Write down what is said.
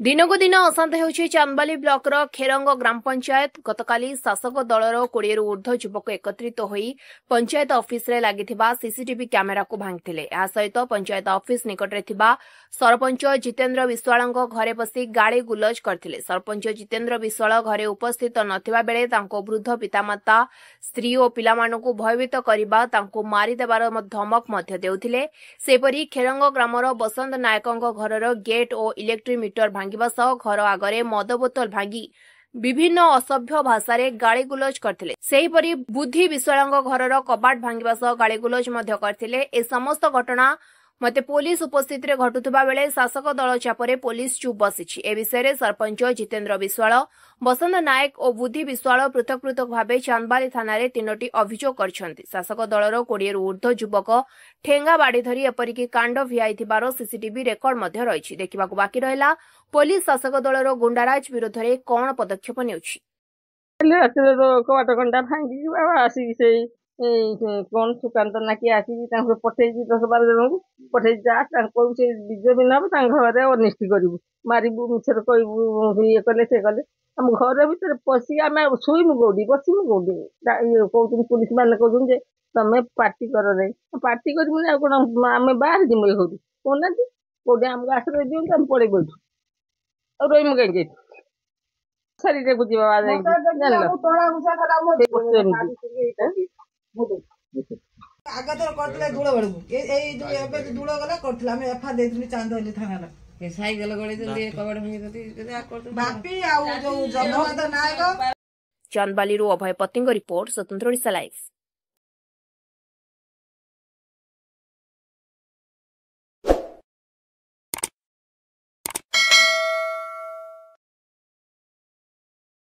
दिनकू दिन अशांत होउछि चांदबाली ब्लॉकर खेरंग ग्राम पंचायत। गतकाली शासक दलर 20 रु ऊर्ध्व युवक एकत्रित होई पंचायत ऑफिस रे लागिथिबा सीसीटीवी कैमेरा को भांगिथिले। या सहित पंचायत ऑफिस निकटरे थिबा सरपंच जितेंद्र विश्वालଙ୍କ घरे बसी गाड़ी गुलज करथिले। सरपंच जितेंद्र विश्वाल घरे उपस्थित नथिबा बेले तांको वृद्ध पितामाता स्त्री और पिलामानकु भयभीत करिबा तांको मारी देबार धमक मध्य देउथिले। सेपरि खेरंग ग्रामर बसंत नायकଙ୍କ घरर गेट और इलेक्ट्रिक मीटर भांगिबा सह घर आगरे मद बोतल भांगी विभिन्न असभ्य भाषा रे गाड़ी गुलज करथिले। सेहीपरि बुद्धि विश्वालଙ୍କ घरर कबाट भांगिबा सह गाड़ी गुलज मध्य करथिले। ए समस्त घटना मते पुलिस उपस्थित रे घटुथबा बेले शासक दल चापरे पुलिस चुप बसिछि। ए विषय सरपंच जितेंद्र विश्वाल, बसंत नायक और बुद्धि विश्वाल पृथक पृथक भावे चांदबाली थाना रे 3टी अभियोग करछन्ति। शासक दलर 20 रु ऊर्ध्व युवक ठेंगा बाड़ी धरी एपरिकी कांड भियाइथिबार सीसीटीवी रेकर्ड मध्य रहिछि। देखिबाकू बाकी रहला पुलिस शासक दलर गुंडाराज विरोध रे कोन पदक्षेप नेउछि। कौन सुकांत ना कि आसिक पठे 10-12 जन को पठे जा बीजेपी नब घरे अनिष्टि करू मारू मिछर कहू ये कले से कले आम घर भर पशि आम शुईमु कौटी बसमु कौटी कहते पुलिस मैंने कहते तुम पार्टी कर नहीं पार्टी कर कौन आम बाहर जीमु ये कहना कौटे आमको आश्रय दिखाँ आम पड़े बैठू और रही कहीं सारी बुझी आगतर करथले धूळ बडू एई जो एबे धूळ गला करथले हम एफा देथली चांदोली थाना ए साइकेल गळे जल्दी कबाड़ भांगी दती आ करतो बापी आ जो जगन्नाथ नायक। चांदबाली अभय पतिंग रिपोर्ट स्वतंत्र ओडिशा लाइव।